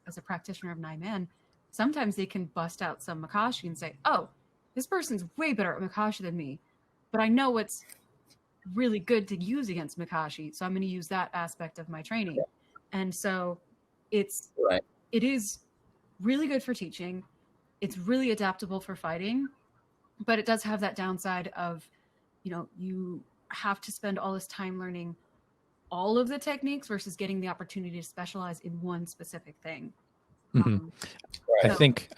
as a practitioner of Naiman, sometimes they can bust out some Makashi and say, oh, this person's way better at Makashi than me, but I know what's really good to use against Makashi, so I'm going to use that aspect of my training. And so it is really good for teaching. It's really adaptable for fighting, but it does have that downside of, you have to spend all this time learning all of the techniques versus getting the opportunity to specialize in one specific thing. Mm-hmm. I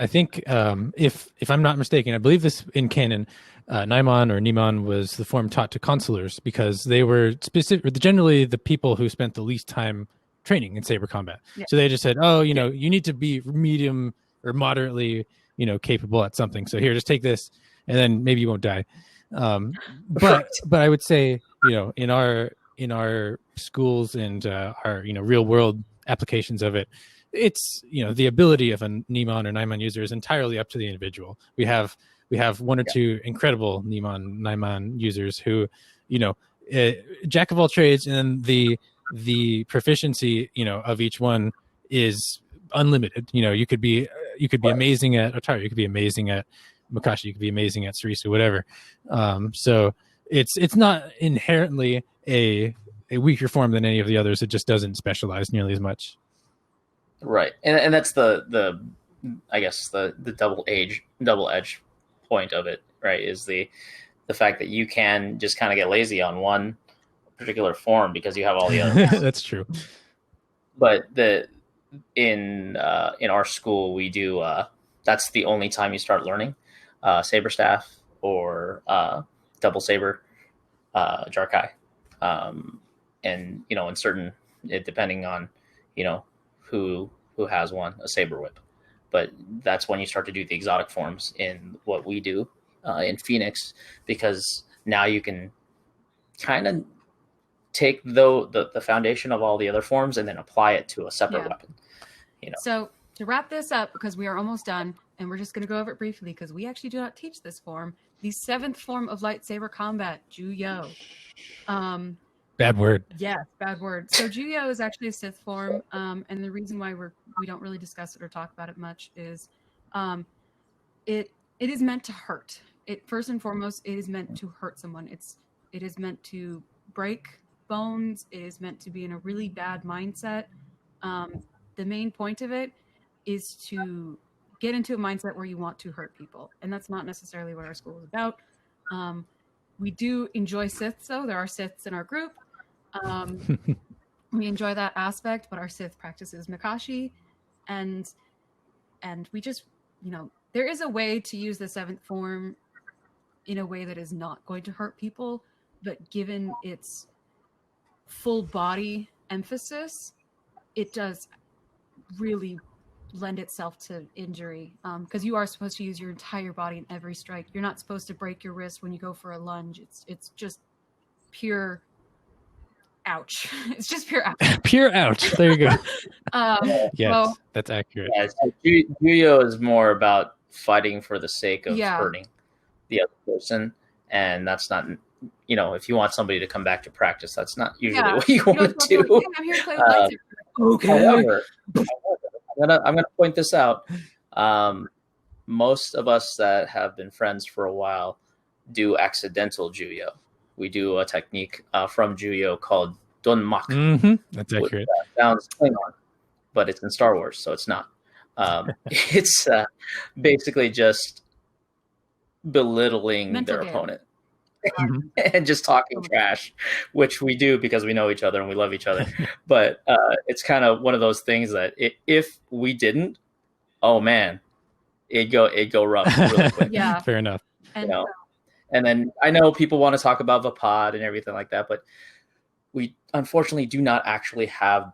think if I'm not mistaken, I believe this in canon, Naiman was the form taught to consulars because they were generally the people who spent the least time training in saber combat. Yeah. So they just said, oh, you need to be medium or moderately, capable at something. So here, just take this, and then maybe you won't die. But I would say, in our schools and our real world applications of it, it's the ability of a Neiman or Naiman user is entirely up to the individual. We have one or two incredible Naiman users who, jack of all trades, and then the proficiency of each one is unlimited. You could be amazing at Ataru, you could be amazing at Makashi, you could be amazing at Surisu, whatever. So it's not inherently a weaker form than any of the others. It just doesn't specialize nearly as much. Right, and that's the I guess the double edge point of it right? Is the fact that you can just kind of get lazy on one particular form because you have all the others. That's true. But in our school, we do that's the only time you start learning saber staff or double saber, Jarkai, and in certain, depending on who has one, a saber whip. But that's when you start to do the exotic forms in what we do in Phoenix, because now you can kind of take the foundation of all the other forms and then apply it to a separate weapon. So to wrap this up, because we are almost done, and we're just going to go over it briefly because we actually do not teach this form. The 7th form of lightsaber combat, Juyo. Bad word. Yes, bad word. So Juyo is actually a Sith form, and the reason why we don't really discuss it or talk about it much is it is meant to hurt. It first and foremost, it is meant to hurt someone. It is meant to break bones. It is meant to be in a really bad mindset. The main point of it is to get into a mindset where you want to hurt people, and that's not necessarily what our school is about. We do enjoy Siths, though. There are Siths in our group. We enjoy that aspect, but our Sith practices Makashi, and we just, there is a way to use the 7th form in a way that is not going to hurt people, but given its full body emphasis, it does really lend itself to injury, because you are supposed to use your entire body in every strike. You're not supposed to break your wrist when you go for a lunge. It's just pure ouch. It's just pure ouch. Pure ouch. There you go. Yes, well, that's accurate. Yeah, so Juyo is more about fighting for the sake of hurting the other person, and that's not, if you want somebody to come back to practice, that's not usually what you want to do. I'm here to play with lightsaber. Okay. However, I'm gonna point this out. Most of us that have been friends for a while do accidental Juyo. We do a technique from Juyo called Donmak. Mm-hmm. That's accurate. Which sounds Klingon, but it's in Star Wars, so it's not. It's basically just belittling their opponent and just talking trash, which we do because we know each other and we love each other. But it's kind of one of those things that if we didn't, oh man, it'd go rough really quick. Yeah, fair enough. And then I know people want to talk about Vapad and everything like that, but we unfortunately do not actually have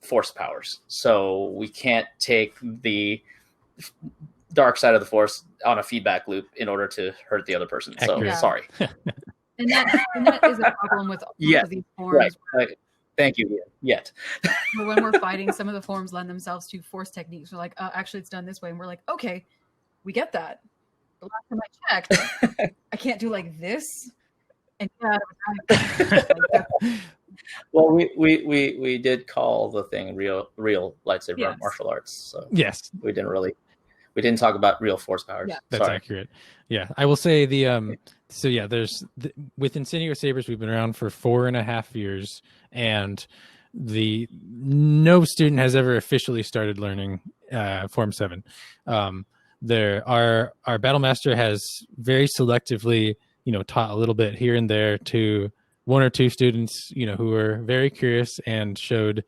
force powers, so we can't take the dark side of the force on a feedback loop in order to hurt the other person. So sorry. And that is a problem with all of these forms. Right. Thank you. Yet. When we're fighting, some of the forms lend themselves to force techniques. We're like, actually, it's done this way. And we're like, okay, we get that. The last time I checked, I can't do like this. And well, we did call the thing real lightsaber martial arts. So yes, we didn't talk about real force powers. Yeah, that's accurate. Yeah, I will say there's within Sango Sabers, we've been around for 4.5 years, and no student has ever officially started learning Form 7. Our battle master has very selectively, taught a little bit here and there to one or two students, who were very curious and showed,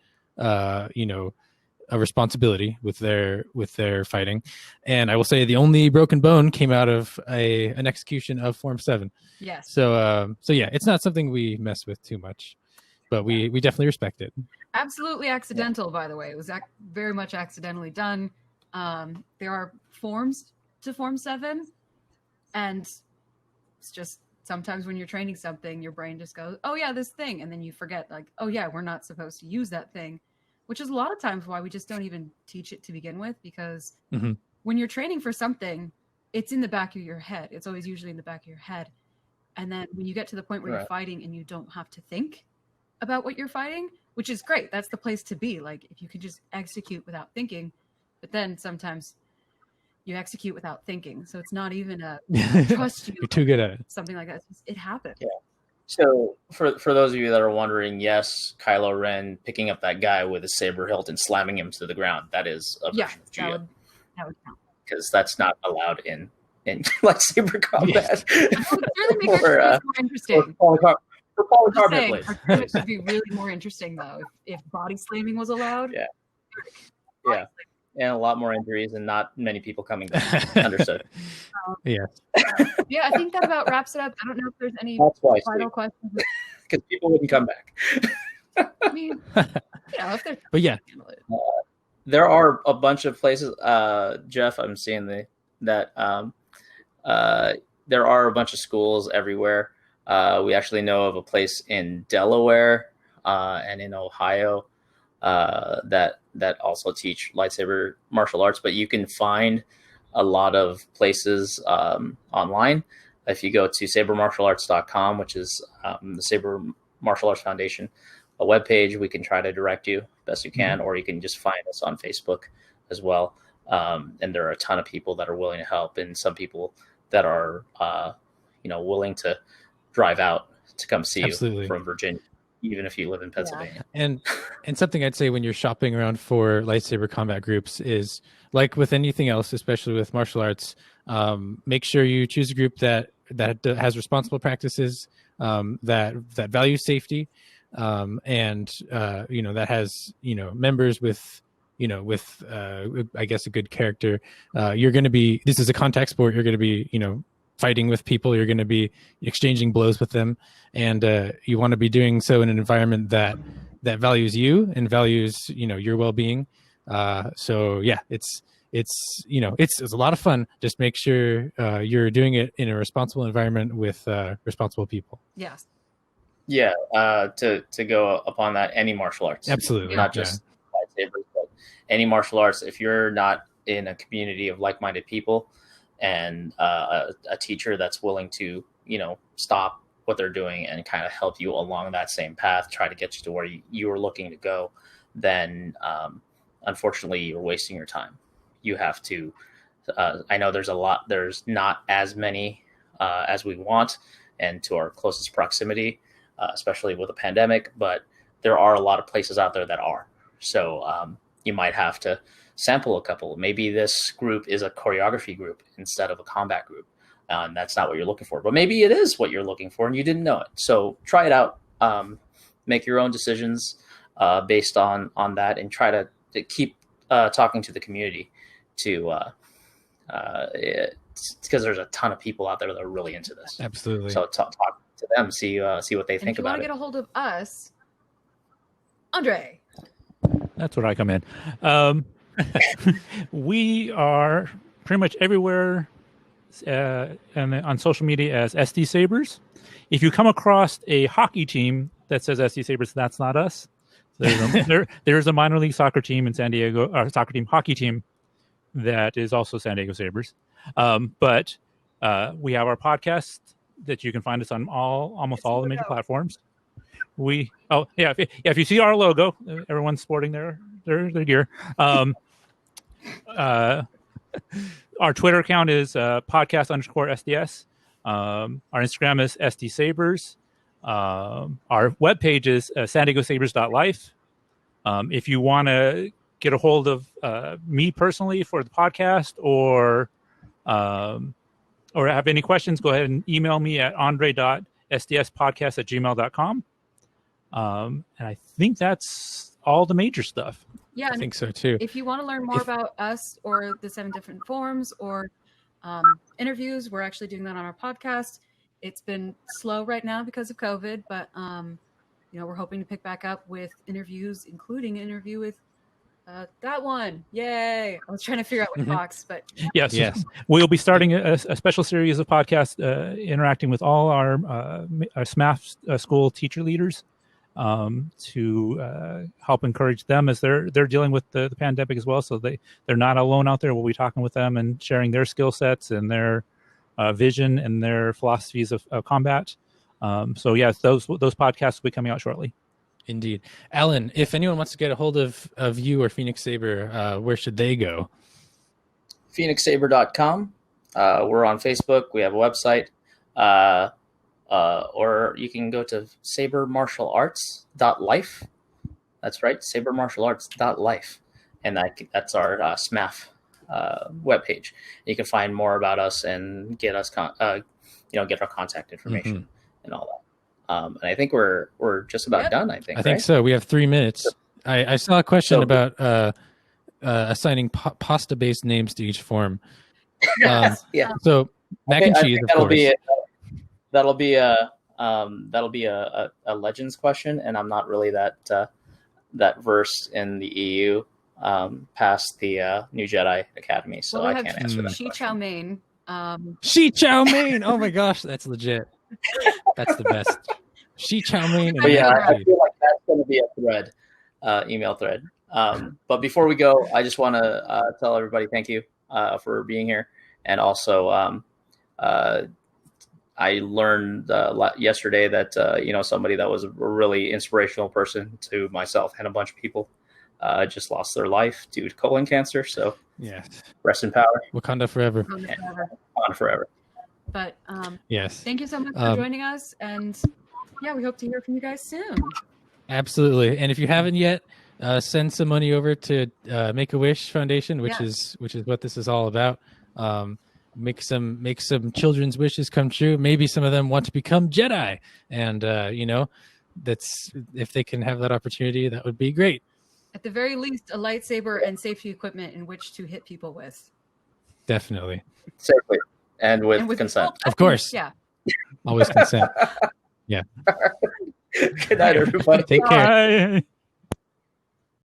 a responsibility with their fighting. And I will say the only broken bone came out of an execution of Form 7. Yes. So yeah, it's not something we mess with too much, but we definitely respect it. Absolutely accidental, by the way. It was very much accidentally done. There are forms to Form 7, and it's just sometimes when you're training something, your brain just goes, oh yeah, this thing, and then you forget, like, oh yeah, we're not supposed to use that thing, which is a lot of times why we just don't even teach it to begin with, because when you're training for something, it's in the back of your head. It's always usually in the back of your head. And then when you get to the point where you're fighting and you don't have to think about what you're fighting, which is great. That's the place to be. Like, if you could just execute without thinking, but then sometimes you execute without thinking. So it's not even a trust you. You're too good at it. Something like that. It happens. Yeah. So for those of you that are wondering, yes, Kylo Ren picking up that guy with his saber hilt and slamming him to the ground, that is a version of Juyo. That would count. Because that's not allowed in in lightsaber combat. That would really make our tournaments more interesting. For Just polycarbonate saying, blades. our tournaments would be really more interesting though if body slamming was allowed. Yeah, and a lot more injuries and not many people coming back. Understood. Yeah. Yeah, I think that about wraps it up. I don't know if there's any That's why, final questions. because people wouldn't come back. I mean, if they're But yeah, There are a bunch of places, Jeff. I'm seeing that there are a bunch of schools everywhere. We actually know of a place in Delaware and in Ohio that also teach lightsaber martial arts. But you can find a lot of places online. If you go to sabermartialarts.com, which is the Saber Martial Arts Foundation, a webpage, we can try to direct you best you can, or you can just find us on Facebook as well. And there are a ton of people that are willing to help, and some people that are, willing to drive out to come see you from Virginia, even if you live in Pennsylvania. Yeah. And something I'd say when you're shopping around for lightsaber combat groups is, like with anything else, especially with martial arts, make sure you choose a group that has responsible practices, that value safety, and that has members with I guess a good character. This is a contact sport. You're going to be fighting with people. You're going to be exchanging blows with them, and you want to be doing so in an environment that values you and values your well-being. So yeah, it's a lot of fun. Just make sure you're doing it in a responsible environment with responsible people. Yes. Yeah, to go upon that, any martial arts, absolutely, not just lightsabers, but any martial arts. If you're not in a community of like-minded people and a teacher that's willing to stop what they're doing and kind of help you along that same path, try to get you to where you are looking to go, then unfortunately you're wasting your time. You have to. I know there's not as many as we want, and to our closest proximity. Especially with a pandemic, but there are a lot of places out there that are. So you might have to sample a couple. Maybe this group is a choreography group instead of a combat group, and that's not what you're looking for. But maybe it is what you're looking for, and you didn't know it. So try it out. Make your own decisions based on that, and try to keep talking to the community because there's a ton of people out there that are really into this. Absolutely. So talk to them, see what they think about it. If you want to get a hold of us, Andre. That's where I come in. We are pretty much everywhere and on social media as SD Sabers. If you come across a hockey team that says SD Sabers, that's not us. There's a minor league soccer team in San Diego, or hockey team that is also San Diego Sabers. But we have our podcast that you can find us on almost all the major platforms. If you see our logo, everyone's sporting their gear. Our Twitter account is podcast_SDS. Our Instagram is SD Sabers. Our webpage is sandiegosabers.life. If you want to get a hold of me personally for the podcast or have any questions, go ahead and email me at andre.sdspodcast@gmail.com. And I think that's all the major stuff. Yeah, I think so too. If you want to learn more about us or the 7 different forms or interviews, we're actually doing that on our podcast. It's been slow right now because of COVID, but we're hoping to pick back up with interviews, including an interview with that one. Yay! I was trying to figure out what box, but yes. We'll be starting a special series of podcasts interacting with all our SMAF school teacher leaders to help encourage them as they're dealing with the pandemic as well. So they're not alone out there. We'll be talking with them and sharing their skill sets and their vision and their philosophies of combat. So yes, those podcasts will be coming out shortly. Indeed. Alan, if anyone wants to get a hold of you or Phoenix Saber, where should they go? PhoenixSaber.com. We're on Facebook. We have a website. Or you can go to sabermartialarts.life. That's right, sabermartialarts.life. And that's our SMAF webpage. You can find more about us and get us get our contact information and all that. And I think we're just about done. I think so. We have 3 minutes. I saw a question about assigning pasta-based names to each form. Yeah. So mac and cheese. That'll be a Legends question, and I'm not really that versed in the EU past the New Jedi Academy, so I can't answer that. Shi Chow Mein. Shi Chow Mein. Oh my gosh, that's legit. That's the best. Shi Chow Mein. But yeah, I feel like that's going to be a thread, email thread. But before we go, I just want to tell everybody thank you for being here, and also I learned yesterday that somebody that was a really inspirational person to myself and a bunch of people just lost their life due to colon cancer. So rest in power. Wakanda forever. Wakanda forever. But yes, thank you so much for joining us, and we hope to hear from you guys soon. Absolutely, and if you haven't yet, send some money over to Make-A-Wish Foundation, which is what this is all about. Make some children's wishes come true. Maybe some of them want to become Jedi, and that's, if they can have that opportunity, that would be great. At the very least, a lightsaber and safety equipment in which to hit people with. Definitely. Safely and with consent. Of course. Yeah. Always consent. Yeah. Good night, everybody. Take care. Bye.